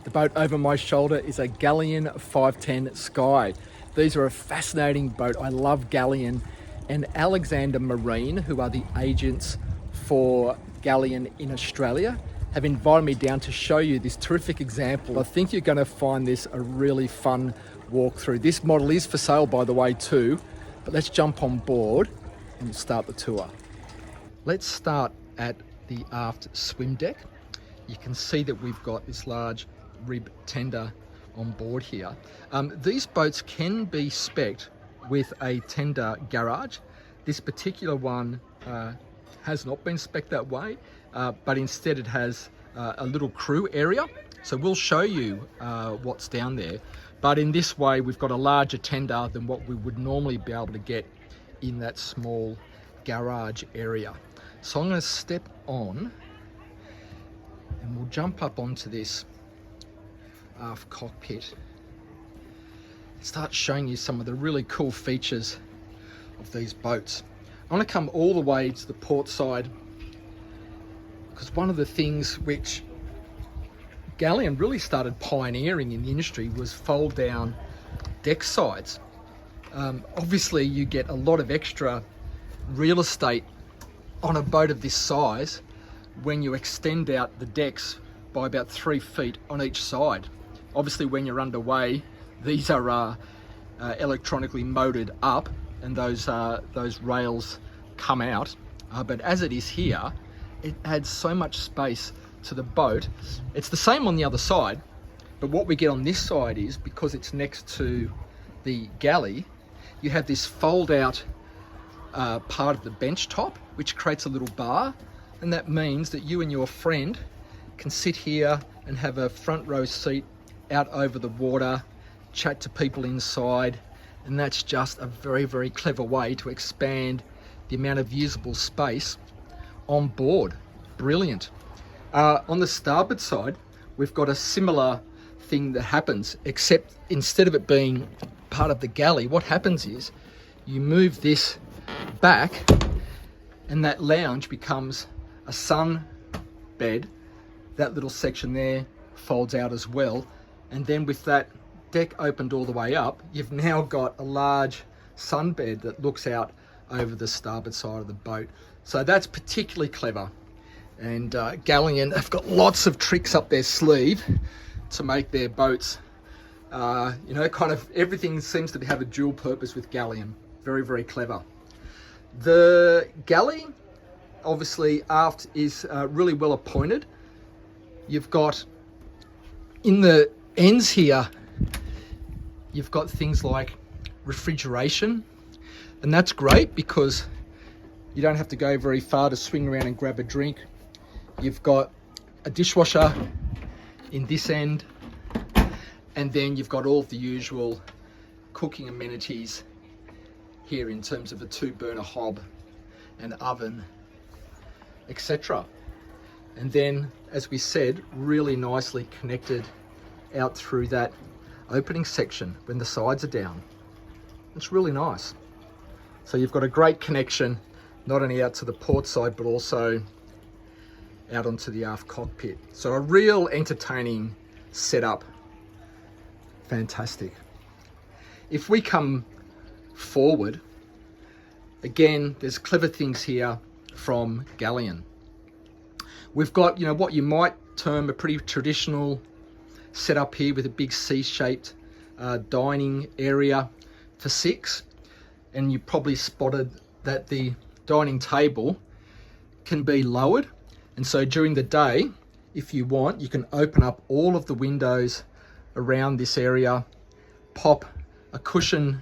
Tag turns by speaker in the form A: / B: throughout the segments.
A: The boat over my shoulder is a Galeon 510 Sky. These are a fascinating boat. I love Galeon and Alexander Marine, who are the agents for Galeon in Australia, have invited me down to show you this terrific example. I think you're going to find this a really fun walkthrough. This model is for sale, by the way, too, but let's jump on board and we'll start the tour. Let's start at the aft swim deck. You can see that we've got this large rib tender on board here. These boats can be spec'd with a tender garage. This particular one has not been spec'd that way, but instead it has a little crew area. So we'll show you what's down there. But in this way, we've got a larger tender than what we would normally be able to get in that small garage area. So I'm going to step on and we'll jump up onto this aft cockpit. Start showing you some of the really cool features of these boats. I want to come all the way to the port side because one of the things which Galeon really started pioneering in the industry was fold down deck sides. Obviously you get a lot of extra real estate on a boat of this size when you extend out the decks by about 3 feet on each side. Obviously when you're underway, these are electronically motored up and those rails come out. But as it is here, it adds so much space to the boat. It's the same on the other side, but what we get on this side is, because it's next to the galley, you have this fold out part of the bench top, which creates a little bar, and that means that you and your friend can sit here and have a front row seat out over the water, chat to people inside, and that's just a very, very clever way to expand the amount of usable space on board. Brilliant. On the starboard side, we've got a similar thing that happens, except instead of it being part of the galley, what happens is you move this back and that lounge becomes a sun bed. That little section there folds out as well, and then with that deck opened all the way up, you've now got a large sunbed that looks out over the starboard side of the boat. So that's particularly clever, and Galeon have got lots of tricks up their sleeve to make their boats, you know, kind of everything seems to have a dual purpose with Galeon. Very, very clever. The galley, obviously aft, is really well appointed. You've got in the ends here, you've got things like refrigeration, and that's great because you don't have to go very far to swing around and grab a drink. You've got a dishwasher in this end, and then you've got all the usual cooking amenities here in terms of a 2-burner hob, an oven, etc. And then, as we said, really nicely connected out through that opening section when the sides are down. It's really nice. So you've got a great connection, not only out to the port side, but also out onto the aft cockpit. So a real entertaining setup. Fantastic. If we come forward, again, there's clever things here from Galeon. We've got, you know, what you might term a pretty traditional setup here with a big C-shaped dining area for 6. And you probably spotted that the dining table can be lowered. And so during the day, if you want, you can open up all of the windows around this area, pop a cushion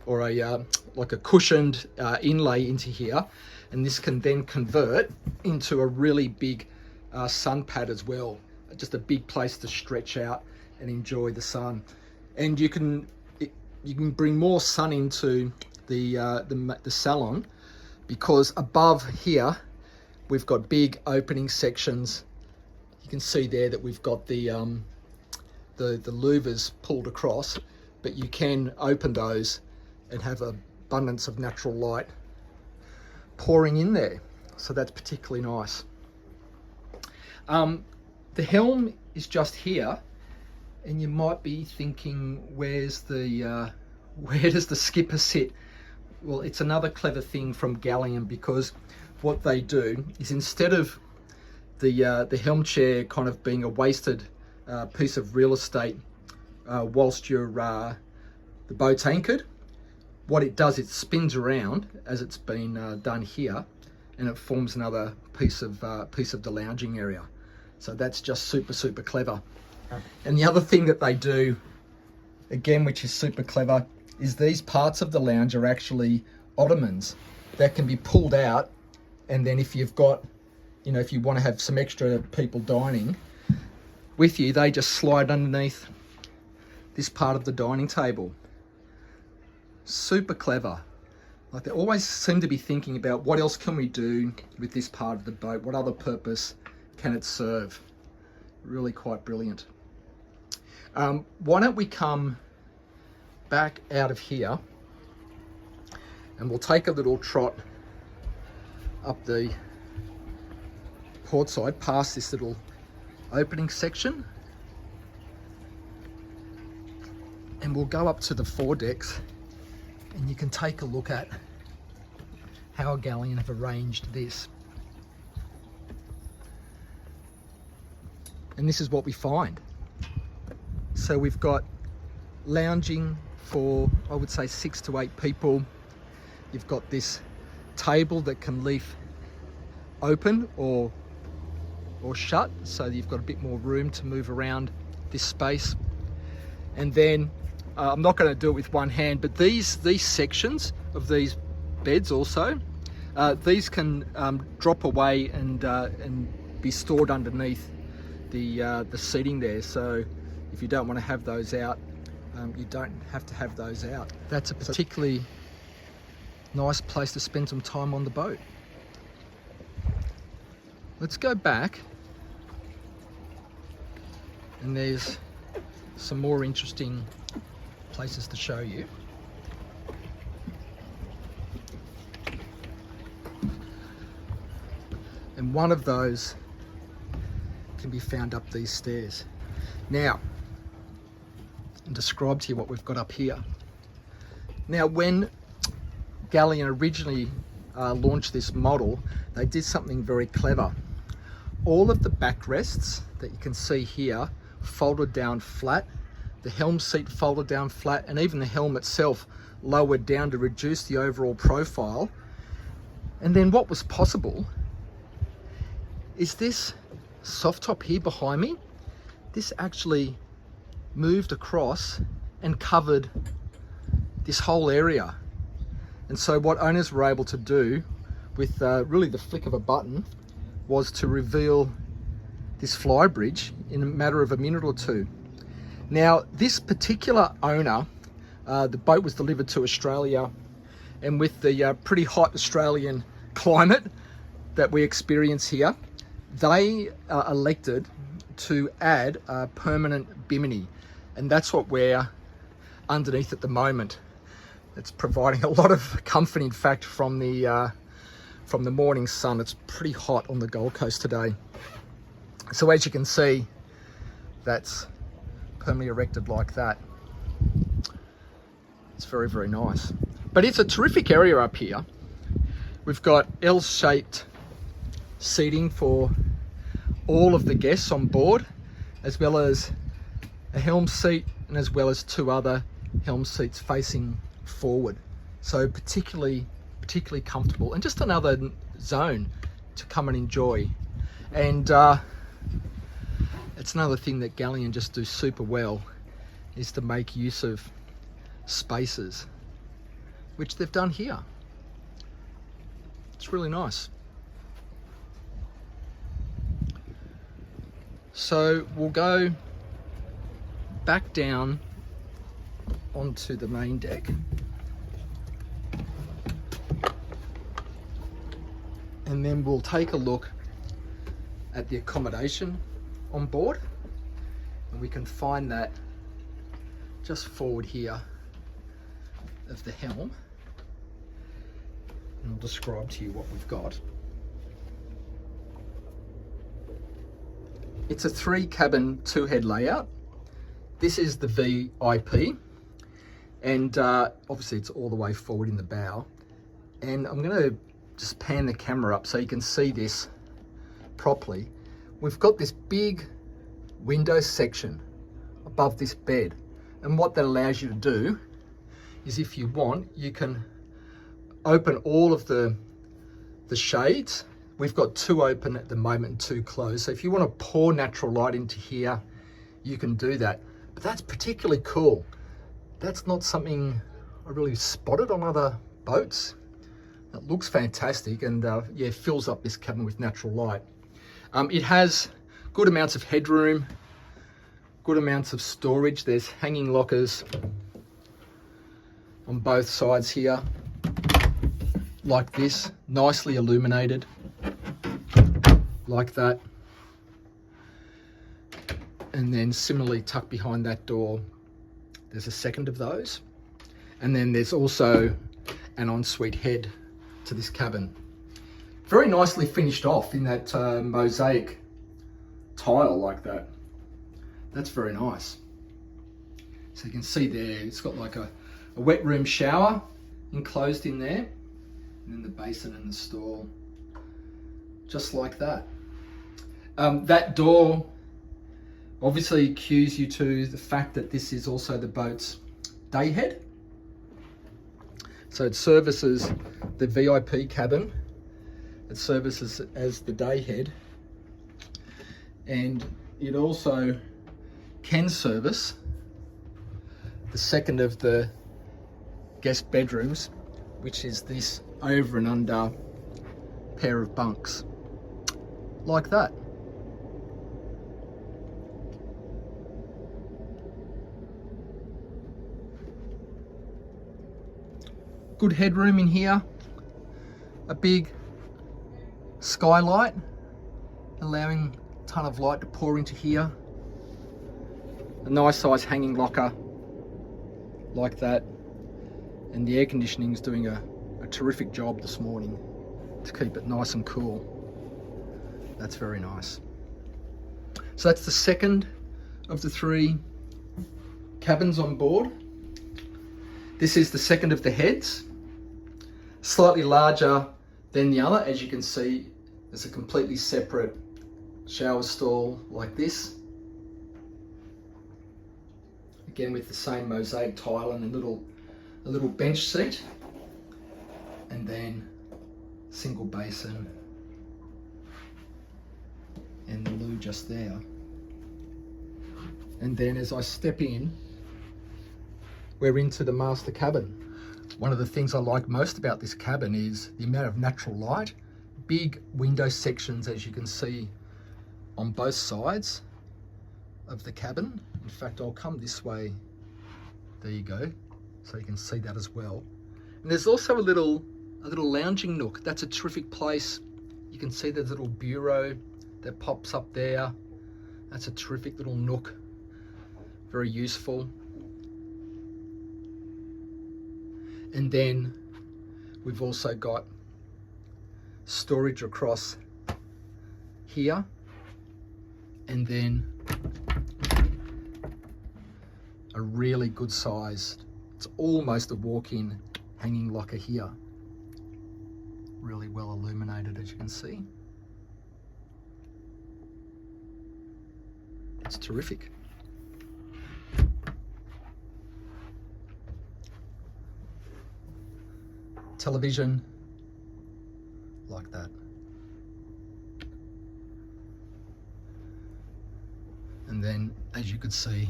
A: or a like a cushioned inlay into here, and this can then convert into a really big sun pad as well. Just a big place to stretch out and enjoy the sun. And you can bring more sun into the salon, because above here we've got big opening sections. You can see there that we've got the louvers pulled across, but you can open those and have an abundance of natural light pouring in there. So that's particularly nice. The helm is just here, And you might be thinking, where does the skipper sit? Well, it's another clever thing from Galeon, because what they do is, instead of the helm chair kind of being a wasted piece of real estate whilst the boat's anchored, what it does, it spins around as it's been done here, and it forms another piece of the lounging area. So that's just super clever. And the other thing that they do, again, which is super clever, is these parts of the lounge are actually ottomans that can be pulled out, and then if you've got, you know, if you want to have some extra people dining with you, they just slide underneath this part of the dining table. Super clever. Like, they always seem to be thinking about what else can we do with this part of the boat, what other purpose can it serve. Really quite brilliant. Why don't we come back out of here, and we'll take a little trot up the port side past this little opening section, and we'll go up to the foredecks, and you can take a look at how Galeon have arranged this. And this is what we find. So we've got lounging for, I would say, 6 to 8 people. You've got this table that can leave open or shut, so you've got a bit more room to move around this space. And then I'm not going to do it with one hand, but these sections of these beds also, these can drop away and be stored underneath the seating there. So if you don't want to have those out, you don't have to have those out. That's a particularly nice place to spend some time on the boat. Let's go back, and there's some more interesting places to show you. And one of those can be found up these stairs. Now, and describe to you what we've got up here. Now, when Galeon originally launched this model, they did something very clever. All of the backrests that you can see here folded down flat, the helm seat folded down flat, and even the helm itself lowered down to reduce the overall profile. And then what was possible is this soft top here behind me, this actually moved across and covered this whole area. And so what owners were able to do with really the flick of a button was to reveal this flybridge in a matter of a minute or two. Now, this particular owner, the boat was delivered to Australia, and with the pretty hot Australian climate that we experience here, they elected to add a permanent bimini, and that's what we're underneath at the moment. It's providing a lot of comfort. In fact, from the morning sun, it's pretty hot on the Gold Coast today. So as you can see, that's permanently erected like that. It's very nice. But it's a terrific area up here. We've got L-shaped seating for all of the guests on board, as well as a helm seat, and as well as 2 other helm seats facing forward. So particularly comfortable, and just another zone to come and enjoy. And it's another thing that Galeon just do super well, is to make use of spaces, which they've done here. It's really nice. So we'll go back down onto the main deck, and then we'll take a look at the accommodation on board, and we can find that just forward here of the helm, and I'll describe to you what we've got. It's a 3 cabin 2 head layout, this is the VIP, and obviously it's all the way forward in the bow. And I'm going to just pan the camera up so you can see this properly. We've got this big window section above this bed, and what that allows you to do is, if you want, you can open all of the shades. We've got 2 open at the moment and 2 closed, so if you want to pour natural light into here, you can do that. But that's particularly cool. That's not something I really spotted on other boats. It looks fantastic, and yeah, fills up this cabin with natural light. It has good amounts of headroom, good amounts of storage. There's hanging lockers on both sides here, like this, nicely illuminated, like that. And then similarly tucked behind that door, there's a second of those. And then there's also an ensuite head to this cabin. Very nicely finished off in that mosaic tile like that. That's very nice. So you can see there, it's got like a wet room shower enclosed in there, and then the basin and the stall, just like that. That door obviously cues you to the fact that this is also the boat's day head. So it services the VIP cabin, it services as the day head, and it also can service the second of the guest bedrooms, which is this over and under pair of bunks, like that. Good headroom in here, a big skylight allowing a ton of light to pour into here, a nice size hanging locker like that, and the air conditioning is doing a terrific job this morning to keep it nice and cool. That's very nice. So that's the second of the 3 cabins on board. This is the second of the heads, slightly larger than the other. As you can see, there's a completely separate shower stall like this, again with the same mosaic tile and a little bench seat, and then single basin and the loo just there. And then as I step in, we're into the master cabin. One of the things I like most about this cabin is the amount of natural light. Big window sections, as you can see, on both sides of the cabin. In fact, I'll come this way. There you go, so you can see that as well. And there's also a little lounging nook. That's a terrific place. You can see there's a little bureau that pops up there. That's a terrific little nook, very useful. And then we've also got storage across here, and then a really good sized, it's almost a walk-in hanging locker here. Really well illuminated, as you can see. It's terrific. Television, like that. And then, as you could see,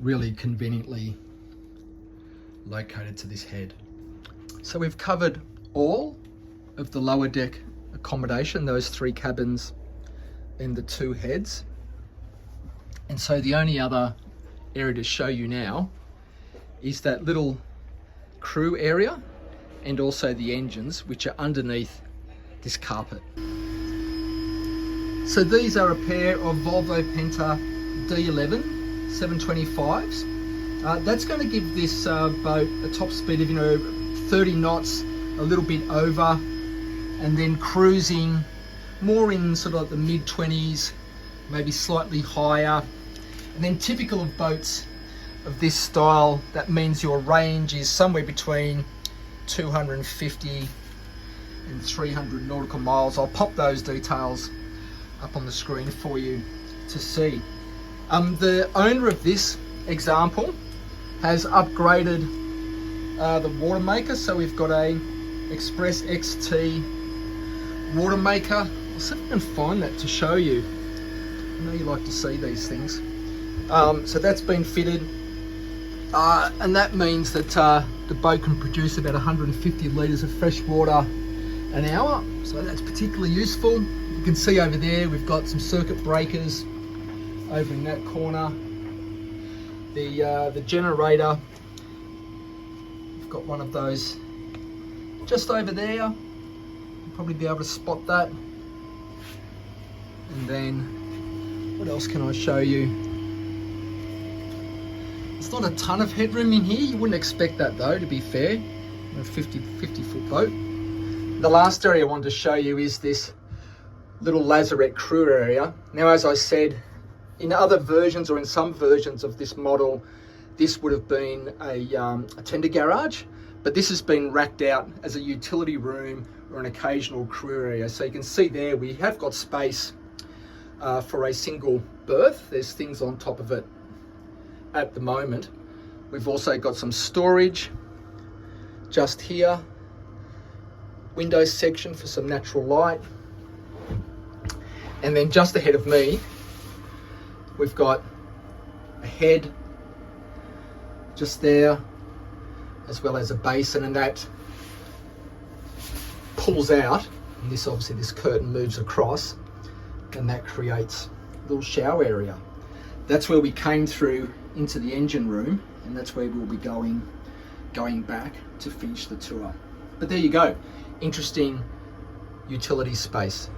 A: really conveniently located to this head. So we've covered all of the lower deck accommodation, those 3 cabins and the 2 heads. And so the only other area to show you now is that little crew area, and also the engines, which are underneath this carpet. So these are a pair of Volvo Penta D11 725s. That's going to give this boat a top speed of 30 knots, a little bit over, and then cruising more in sort of like the mid-20s, maybe slightly higher. And then typical of boats of this style, that means your range is somewhere between 250 and 300 nautical miles. I'll pop those details up on the screen for you to see. The owner of this example has upgraded the water maker, so we've got a Express XT water maker. I'll see if I can find that to show you. I know you like to see these things. So that's been fitted, and that means that the boat can produce about 150 litres of fresh water an hour, so that's particularly useful. You can see over there we've got some circuit breakers over in that corner. The generator, we've got one of those just over there. You'll probably be able to spot that. And then what else can I show you? It's not a ton of headroom in here. You wouldn't expect that though, to be fair. A 50 foot boat. The last area I wanted to show you is this little lazarette crew area. Now, as I said, in other versions or in some versions of this model, this would have been a tender garage, but this has been racked out as a utility room or an occasional crew area. So you can see there we have got space for a single berth. There's things on top of it at the moment. We've also got some storage just here, window section for some natural light, and then just ahead of me we've got a head just there, as well as a basin, and that pulls out, and this obviously this curtain moves across, and that creates a little shower area. That's where we came through into the engine room, and that's where we'll be going back to finish the tour. But there you go, interesting utility space.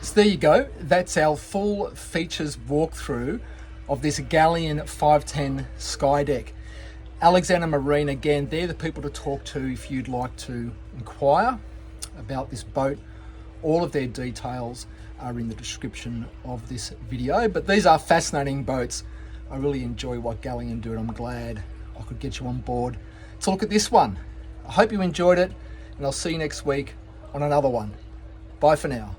A: So there you go, that's our full features walkthrough of this Galeon 510 Skydeck. Alexander Marine, again, they're the people to talk to if you'd like to inquire about this boat. All of their details are in the description of this video, but these are fascinating boats. I really enjoy what Galeon do, and I'm glad I could get you on board to look at this one. I hope you enjoyed it, and I'll see you next week on another one. Bye for now.